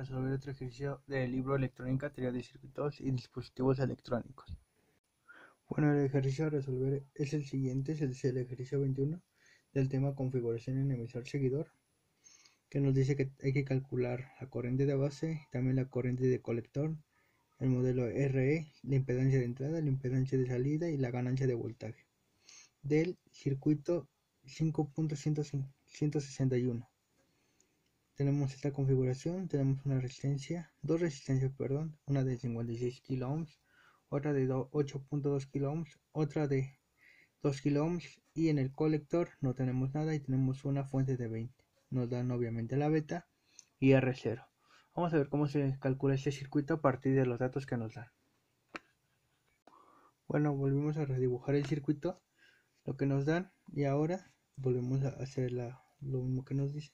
resolver otro ejercicio del libro Electrónica, teoría de circuitos y dispositivos electrónicos. Bueno, el ejercicio a resolver es el siguiente, es el ejercicio 21 del tema configuración en emisor seguidor, que nos dice que hay que calcular la corriente de base, también la corriente de colector, el modelo RE, la impedancia de entrada, la impedancia de salida y la ganancia de voltaje del circuito 5.161. Tenemos esta configuración, tenemos dos resistencias, una de 56 kilo ohms, otra de 8.2 kilo ohms, otra de 2 kilo ohms, y en el colector no tenemos nada y tenemos una fuente de 20. Nos dan obviamente la beta y R0. Vamos a ver cómo se calcula este circuito a partir de los datos que nos dan. Bueno, volvimos a redibujar el circuito, lo que nos dan, y ahora volvemos a hacer lo mismo que nos dice.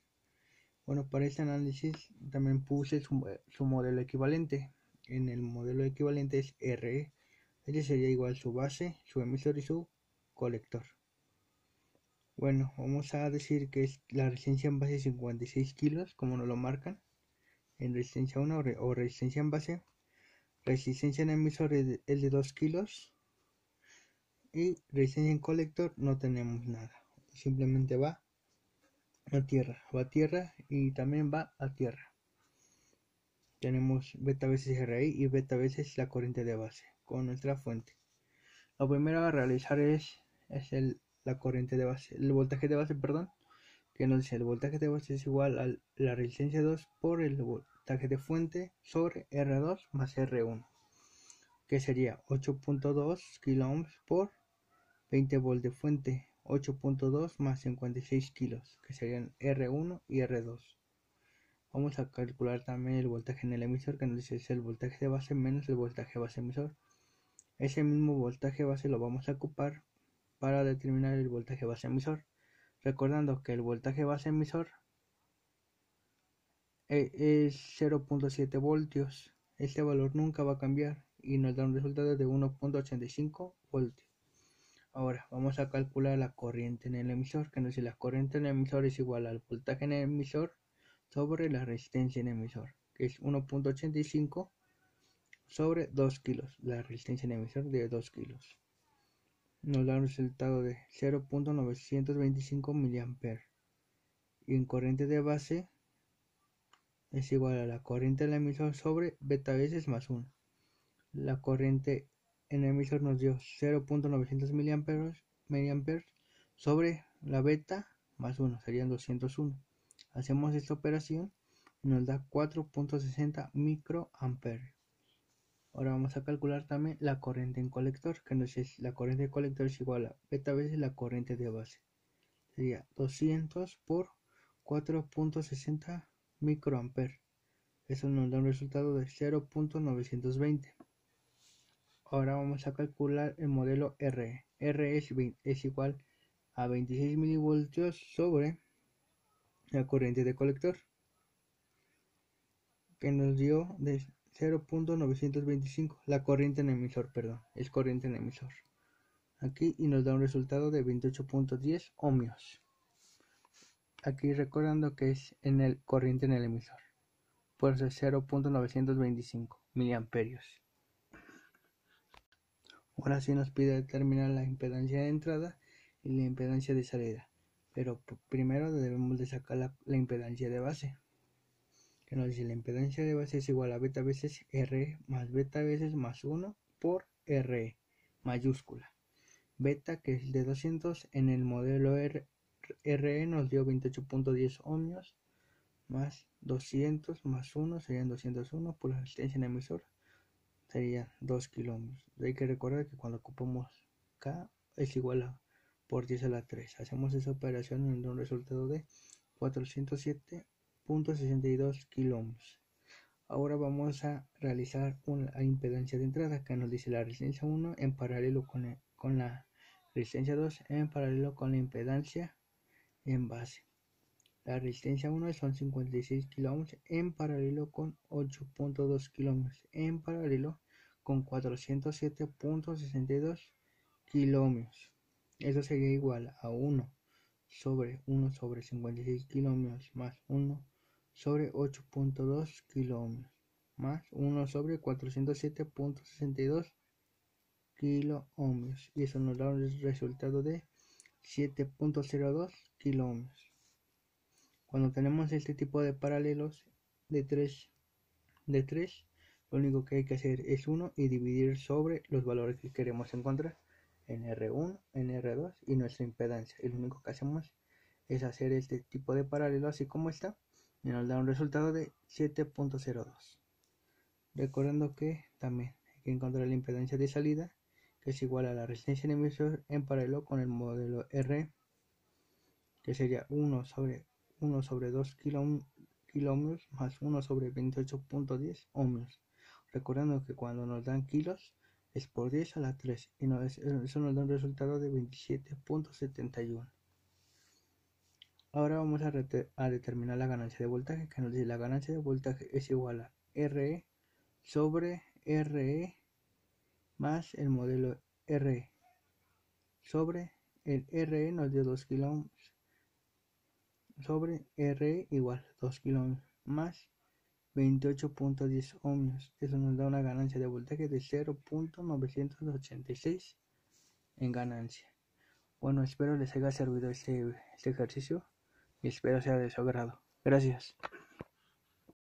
Bueno, para este análisis también puse su modelo equivalente. En el modelo equivalente es RE. Este sería igual su base, su emisor y su colector. Bueno, vamos a decir que es la resistencia en base 56 kilos, como nos lo marcan en resistencia 1 o resistencia en base. Resistencia en emisor es de 2 kilos. Y resistencia en colector no tenemos nada. Simplemente va a tierra y también va a tierra. Tenemos beta veces RI y beta veces la corriente de base con nuestra fuente. Lo primero a realizar es la corriente de base, el voltaje de base, que nos dice el voltaje de base es igual a la resistencia 2 por el voltaje de fuente sobre R2 más R1, que sería 8.2 kilo ohms por 20 volt de fuente, 8.2 más 56 kilos, que serían R1 y R2. Vamos a calcular también el voltaje en el emisor, que nos dice es el voltaje de base menos el voltaje base emisor. Ese mismo voltaje base lo vamos a ocupar para determinar el voltaje base emisor, recordando que el voltaje base emisor es 0.7 voltios. Este valor nunca va a cambiar y nos da un resultado de 1.85 voltios. Ahora vamos a calcular la corriente en el emisor, que nos dice la corriente en el emisor es igual al voltaje en el emisor sobre la resistencia en emisor, que es 1.85 sobre 2 kilos, la resistencia en emisor de 2 kilos. Nos da un resultado de 0.925 mA. Y en corriente de base es igual a la corriente del emisor sobre beta veces más 1. La corriente en el emisor nos dio 0.900 mA sobre la beta más 1, serían 201. Hacemos esta operación y nos da 4.60 microamperes. Ahora vamos a calcular también la corriente en colector, que nos es la corriente de colector es igual a beta veces la corriente de base. Sería 200 por 4.60 microamperes. Eso nos da un resultado de 0.920. Ahora vamos a calcular el modelo RE. RE es igual a 26 milivoltios sobre la corriente de colector, que nos dio de 0.925, la corriente en emisor, es corriente en emisor. Aquí y nos da un resultado de 28.10 ohmios. Aquí recordando que es en el corriente en el emisor, por eso es 0.925 miliamperios. Ahora sí nos pide determinar la impedancia de entrada y la impedancia de salida, pero primero debemos de sacar la impedancia de base, que nos dice la impedancia de base es igual a beta veces R más beta veces más 1 por RE mayúscula. Beta, que es de 200, en el modelo RE nos dio 28.10 ohmios, más 200 más 1 serían 201 por la resistencia en emisor, sería 2 kilo ohms. Hay que recordar que cuando ocupamos K es igual a por 10 a la 3. Hacemos esa operación y nos da un resultado de 407.62 kilo ohms. Ahora vamos a realizar una impedancia de entrada, que nos dice la resistencia 1 en paralelo con la resistencia 2 en paralelo con la impedancia en base. La resistencia 1 son 56 kilo ohms en paralelo con 8.2 kilo ohms en paralelo con 407.62 kilo ohms. Eso sería igual a 1 sobre 56 kilo ohms más 1 sobre 8.2 kiloohmios más 1 sobre 407.62 kiloohmios, y eso nos da un resultado de 7.02 kiloohmios. Cuando tenemos este tipo de paralelos de 3, lo único que hay que hacer es 1 y dividir sobre los valores que queremos encontrar en R1, en R2 y nuestra impedancia. Y lo único que hacemos es hacer este tipo de paralelo así como está, y nos da un resultado de 7.02. Recordando que también hay que encontrar la impedancia de salida, que es igual a la resistencia en emisor en paralelo con el modelo R, que sería 1 sobre 2 kiloohmios más 1 sobre 28.10 ohmios. Recordando que cuando nos dan kilos es por 10 a la 3, y eso nos da un resultado de 27.71. Ahora vamos a determinar la ganancia de voltaje, que nos dice la ganancia de voltaje es igual a RE sobre RE más el modelo RE sobre el RE nos dio 2 kiloohmios sobre RE igual 2 kiloohmios más 28.10 ohmios. Eso nos da una ganancia de voltaje de 0.986 en ganancia. Bueno, espero les haya servido este ejercicio y espero sea de su agrado. Gracias.